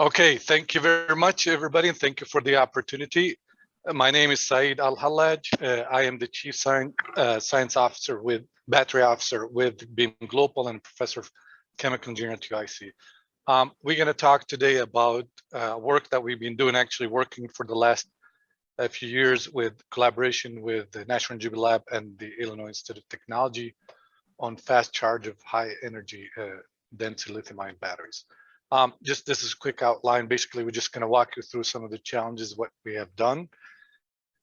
Okay, thank you very much, everybody, and thank you for the opportunity. My name is Saeed Al-Hallaj. I am the Chief Science Officer with Battery Officer with Beam Global and Professor of Chemical Engineering at UIC. We're going to talk today about work that we've been doing, actually working for the last few years with collaboration with the National Energy Lab and the Illinois Institute of Technology on fast charge of high energy density lithium-ion batteries. Just this is a quick outline. Basically, we're just going to walk you through some of the challenges, what we have done,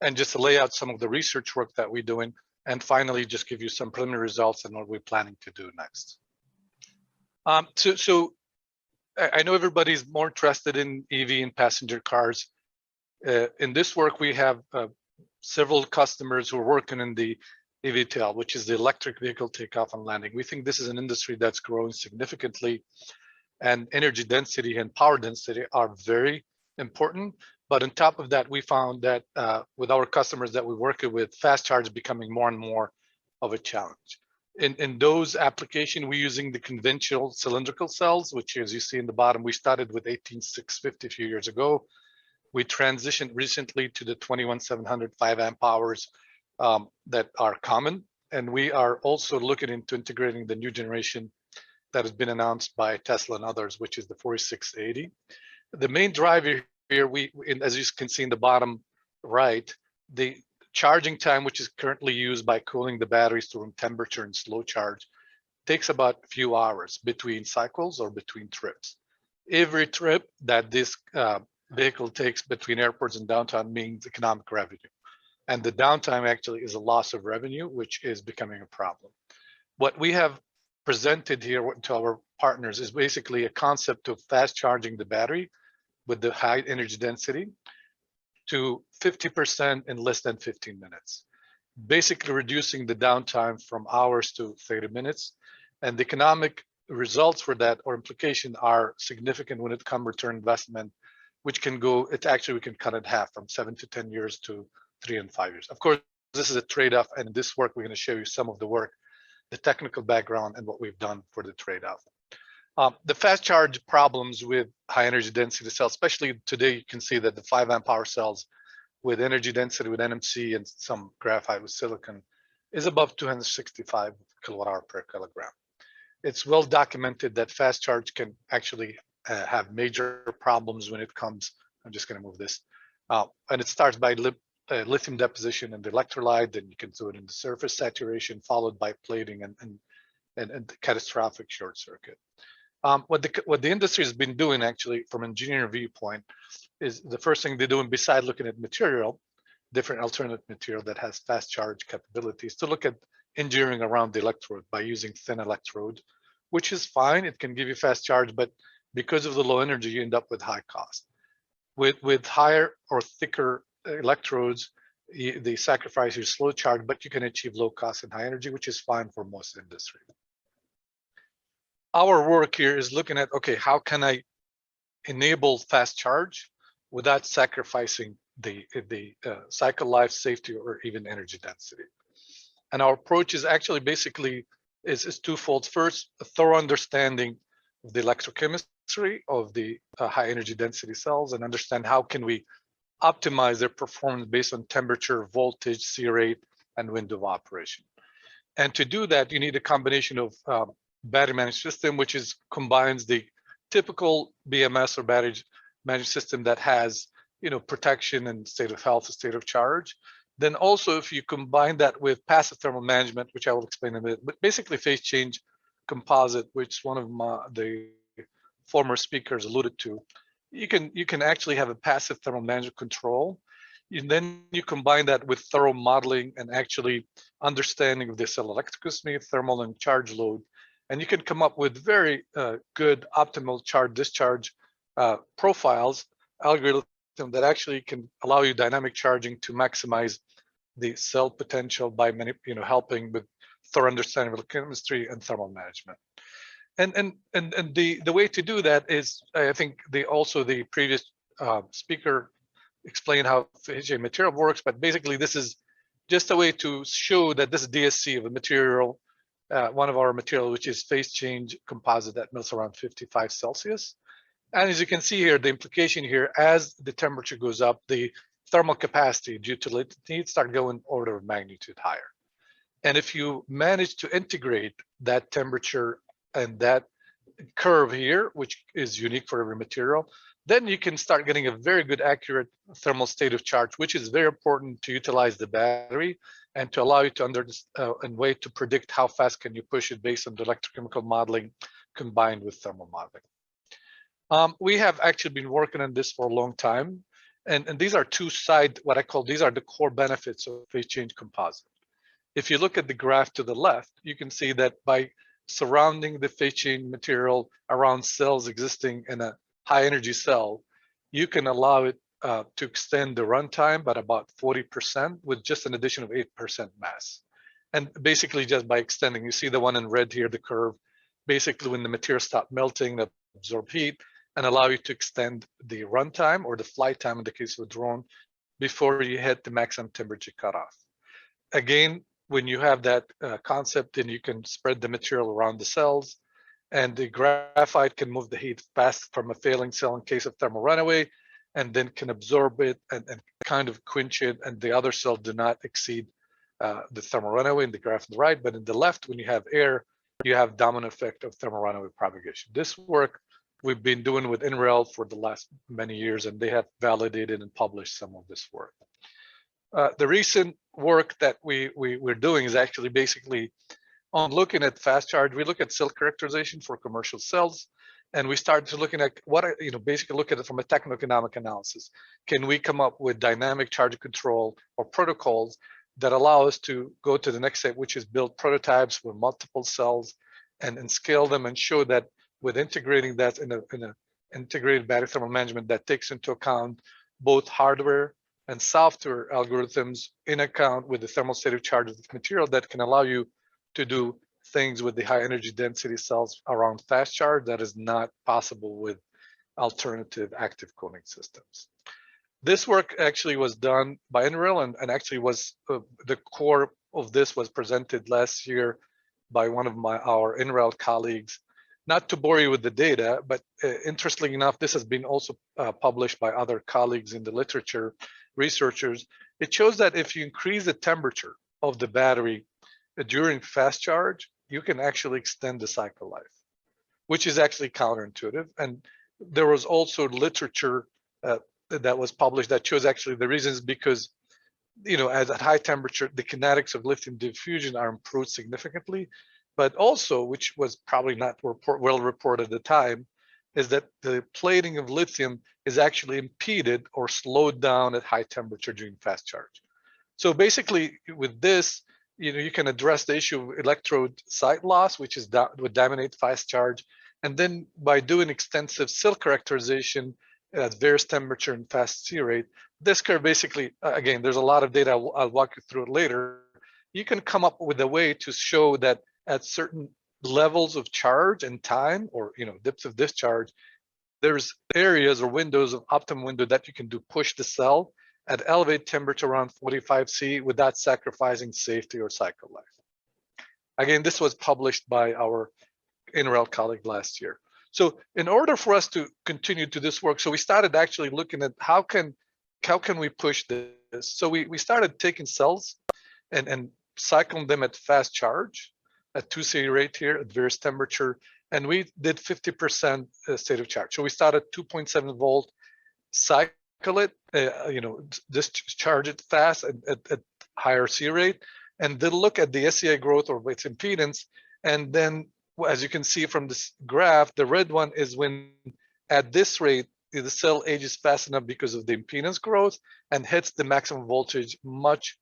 and just to lay out some of the research work that we're doing, and finally, just give you some preliminary results and what we're planning to do next. So I know everybody's more interested in EV and passenger cars. In this work, we have several customers who are working in the eVTOL, which is the electric vehicle takeoff and landing. We think this is an industry that's growing significantly, and energy density and power density are very important. But on top of that, we found that with our customers that we're working with, fast charge is becoming more and more of a challenge. In those applications, we're using the conventional cylindrical cells, which, as you see in the bottom, we started with 18650 a few years ago. We transitioned recently to the 21700 5 amp hours that are common. And we are also looking into integrating the new generation that has been announced by Tesla and others, which is the 4680. The main driver here, as you can see in the bottom right, the charging time, which is currently used by cooling the batteries to room temperature and slow charge, takes about a few hours between cycles or between trips. Every trip that this vehicle takes between airports and downtown means economic revenue. And the downtime actually is a loss of revenue, which is becoming a problem. What we have presented here to our partners is basically a concept of fast charging the battery with the high energy density to 50% in less than 15 minutes, basically reducing the downtime from hours to 30 minutes. And the economic results for that or implication are significant when it comes to return investment, which can go, we can cut it in half from 7 to 10 years to 3 and 5 years. Of course, this is a trade-off, and in this work, we're going to show you some of the work, the technical background, and what we've done for the trade-off. The fast charge problems with high energy density cells, especially today, you can see that the 5 amp hour cells with energy density with NMC and some graphite with silicon is above 265 kilowatt hour per kilogram. It's well documented that fast charge can actually have major problems when it comes. I'm just going to move this. And it starts by lithium deposition in the electrolyte, then you can do it in the surface saturation, followed by plating and catastrophic short circuit. What the industry has been doing, actually, from an engineering viewpoint, is the first thing they're doing, besides looking at material, different alternate material that has fast charge capabilities, to look at engineering around the electrode by using thin electrode, which is fine. It can give you fast charge, but because of the low energy, you end up with high cost. With higher or thicker electrodes, they sacrifice your slow charge, but you can achieve low cost and high energy, which is fine for most industry. Our work here is looking at, okay, how can I enable fast charge without sacrificing the cycle life, safety, or even energy density? And our approach is actually basically is twofold. First, a thorough understanding of the electrochemistry of the high energy density cells, and understand how can we optimize their performance based on temperature, voltage, C rate, and window of operation. And to do that, you need a combination of battery management system, which combines the typical BMS or battery management system that has, protection and state of health, state of charge. Then also, if you combine that with passive thermal management, which I will explain in a bit, but basically phase change composite, which one of the former speakers alluded to, you can actually have a passive thermal management control. And then you combine that with thorough modeling and actually understanding of the cell electrochemistry, thermal and charge load. And you can come up with very good optimal charge discharge profiles, algorithm that actually can allow you dynamic charging to maximize the cell potential by helping with thorough understanding of the chemistry and thermal management. And the way to do that is, I think the previous speaker explained how phase change material works, but basically this is just a way to show that this is DSC of a material, one of our material, which is phase change composite that melts around 55 Celsius. And as you can see here, the implication here, as the temperature goes up, the thermal capacity due to latent heat start going order of magnitude higher. And if you manage to integrate that temperature and that curve here, which is unique for every material, then you can start getting a very good accurate thermal state of charge, which is very important to utilize the battery and to allow you to and way to predict how fast can you push it based on the electrochemical modeling combined with thermal modeling. We have actually been working on this for a long time. And these are what I call, these are the core benefits of phase change composite. If you look at the graph to the left, you can see that by surrounding the phase change material around cells existing in a high energy cell, you can allow it to extend the runtime by about 40% with just an addition of 8% mass. And basically just by extending, you see the one in red here, the curve, basically when the material stops melting, that absorb heat and allow you to extend the runtime or the flight time in the case of a drone before you hit the maximum temperature cutoff. Again, when you have that concept, then you can spread the material around the cells, and the graphite can move the heat fast from a failing cell in case of thermal runaway, and then can absorb it and kind of quench it, and the other cells do not exceed the thermal runaway in the graph on the right. But in the left, when you have air, you have domino effect of thermal runaway propagation. This work we've been doing with NREL for the last many years, and they have validated and published some of this work. The recent work that we're doing is actually basically on looking at fast charge. We look at cell characterization for commercial cells, and we started to looking at what, basically look at it from a techno-economic analysis. Can we come up with dynamic charge control or protocols that allow us to go to the next step, which is build prototypes with multiple cells and scale them and show that with integrating that in a integrated battery thermal management that takes into account both hardware and software algorithms in account with the thermal state of charge of the material that can allow you to do things with the high energy density cells around fast charge that is not possible with alternative active cooling systems. This work actually was done by NREL and actually was the core of this was presented last year by one of our NREL colleagues. Not to bore you with the data, but interestingly enough, this has been also published by other colleagues in the literature, researchers. It shows that if you increase the temperature of the battery during fast charge, you can actually extend the cycle life, which is actually counterintuitive. And there was also literature that was published that shows actually the reasons because, at high temperature, the kinetics of lithium diffusion are improved significantly. But also, which was probably not well reported at the time, is that the plating of lithium is actually impeded or slowed down at high temperature during fast charge. So basically, with this, you can address the issue of electrode site loss, which is would dominate fast charge, and then by doing extensive cell characterization at various temperature and fast C rate, this curve basically, again, there's a lot of data. I'll walk you through it later. You can come up with a way to show that at certain levels of charge and time, or depths of discharge, there's areas or windows of optimum window that you can do push the cell at elevated temperature around 45 C without sacrificing safety or cycle life. Again, this was published by our NREL colleague last year. So in order for us to continue to this work, so we started actually looking at how can we push this. So we started taking cells and cycling them at fast charge at 2C rate here at various temperature, and we did 50% state of charge. So we started 2.7 volt, cycle it, discharge it fast at higher C rate, and then look at the SEI growth or its impedance. And then, as you can see from this graph, the red one is when at this rate, the cell ages fast enough because of the impedance growth and hits the maximum voltage much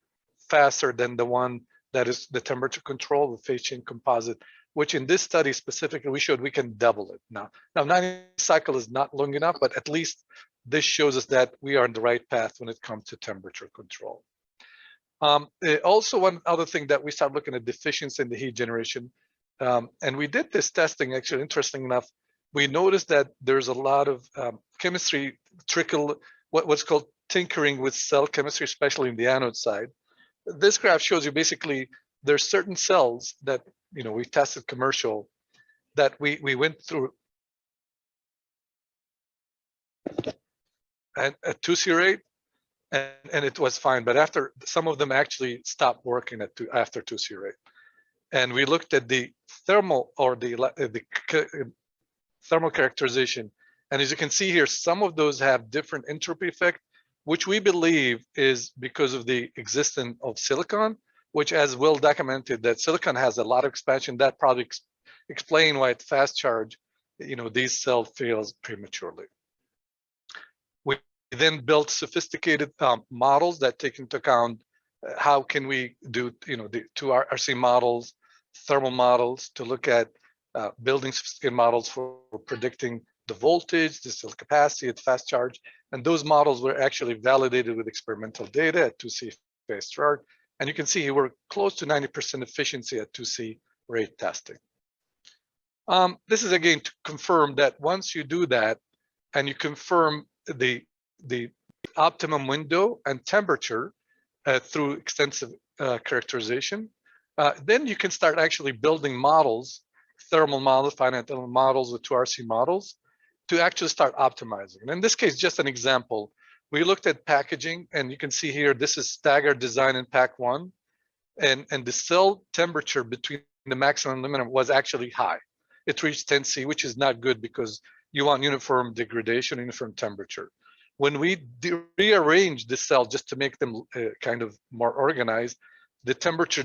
faster than the one that is the temperature control with phase change composite, which in this study specifically, we showed we can double it. Now 90 cycle is not long enough, but at least this shows us that we are on the right path when it comes to temperature control. Also, one other thing that we started looking at deficiency in the heat generation. And we did this testing, actually, interesting enough, we noticed that there's a lot of chemistry trickle, what's called tinkering with cell chemistry, especially in the anode side. This graph shows you basically there's certain cells that we tested commercial that we went through at 2C rate, and it was fine. But after, some of them actually stopped working after 2C rate. And we looked at the thermal or the thermal characterization. And as you can see here, some of those have different entropy effect, which we believe is because of the existence of silicon, which, as well documented, that silicon has a lot of expansion. That probably explain why at fast charge, these cells fails prematurely. We then built sophisticated models that take into account how can we do, the two RC models, thermal models, to look at building sophisticated models for predicting the voltage, the cell capacity at fast charge. And those models were actually validated with experimental data at 2C fast charge. And you can see we're close to 90% efficiency at 2C rate testing. This is again to confirm that once you do that and you confirm the optimum window and temperature through extensive characterization, then you can start actually building models, thermal models, finite element models with 2RC models to actually start optimizing. And in this case, just an example, we looked at packaging, and you can see here, this is staggered design in pack 1, and the cell temperature between the maximum and minimum was actually high. It reached 10C, which is not good because you want uniform degradation, uniform temperature. When we rearrange the cell just to make them kind of more organized, the temperature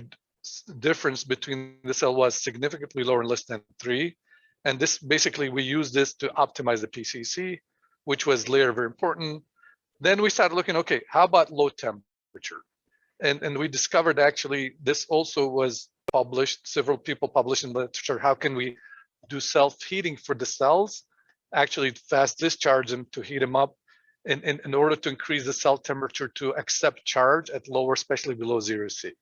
difference between the cell was significantly lower, less than 3. And this basically, we use this to optimize the PCC, which was later very important. Then we started looking, okay, how about low temperature? And we discovered actually this also was published, several people published in literature, how can we do self-heating for the cells, actually fast discharge them to heat them up in order to increase the cell temperature to accept charge at lower, especially below 0C.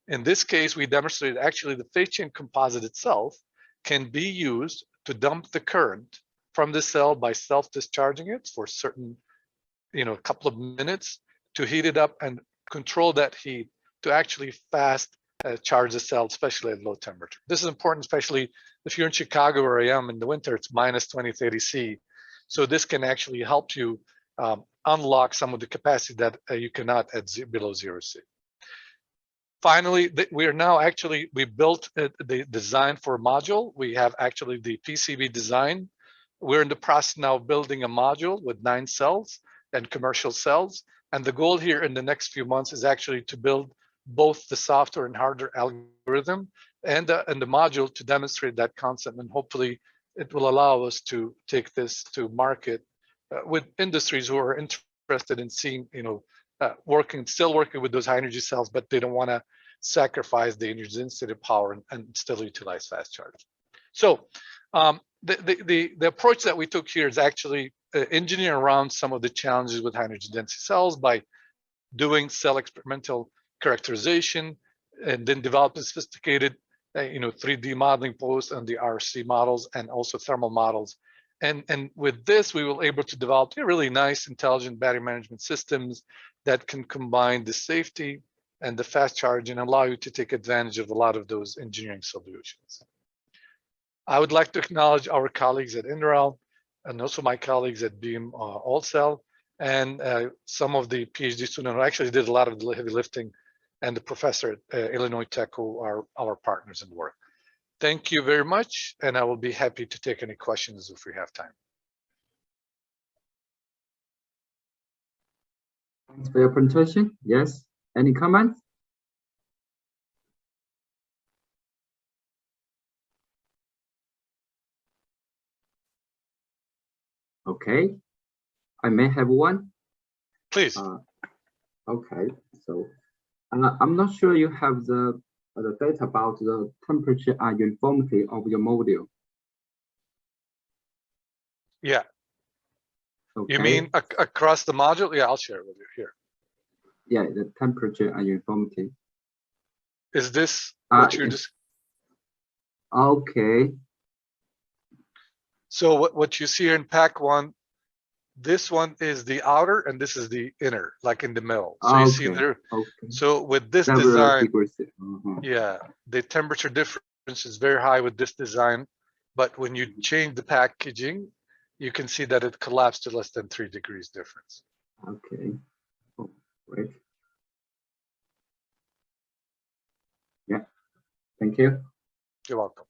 In this case, we demonstrated actually the phase chain composite itself can be used to dump the current from the cell by self-discharging it for certain, couple of minutes to heat it up and control that heat to actually fast charge the cell, especially at low temperature. This is important, especially if you're in Chicago, where I am in the winter, it's minus 20, 30 C. So this can actually help you unlock some of the capacity that you cannot at below 0C. Finally, we are now actually, we built the design for a module. We have actually the PCB design. We're in the process now of building a module with 9 cells and commercial cells. And the goal here in the next few months is actually to build both the software and hardware algorithm and the module to demonstrate that concept. And hopefully it will allow us to take this to market with industries who are interested in seeing, still working with those high energy cells, but they don't want to sacrifice the energy density power and still utilize fast charge. So the approach that we took here is actually engineering around some of the challenges with high energy density cells by doing cell experimental characterization and then developing sophisticated 3D modeling post on the RC models and also thermal models. And with this, we were able to develop really nice, intelligent battery management systems that can combine the safety and the fast charge and allow you to take advantage of a lot of those engineering solutions. I would like to acknowledge our colleagues at NREL and also my colleagues at Beam AllCell and some of the PhD students who actually did a lot of the heavy lifting, and the professor at Illinois Tech, who are our partners in the work. Thank you very much, and I will be happy to take any questions if we have time. Thanks for your presentation. Yes, any comments? Okay, I may have one. Please. Okay, so I'm not sure you have the data about the temperature and uniformity of your module. Yeah. Okay. You mean across the module? Yeah, I'll share it with you here. Yeah, the temperature and uniformity. Is this what you're just? Okay. So what you see here in pack 1, this one is the outer and this is the inner, like in the middle. So you see there. Okay. So with this design, yeah, the temperature difference is very high with this design. But when you change the packaging, you can see that it collapsed to less than 3 degrees difference. Okay. Oh, great. Yeah. Thank you. You're welcome.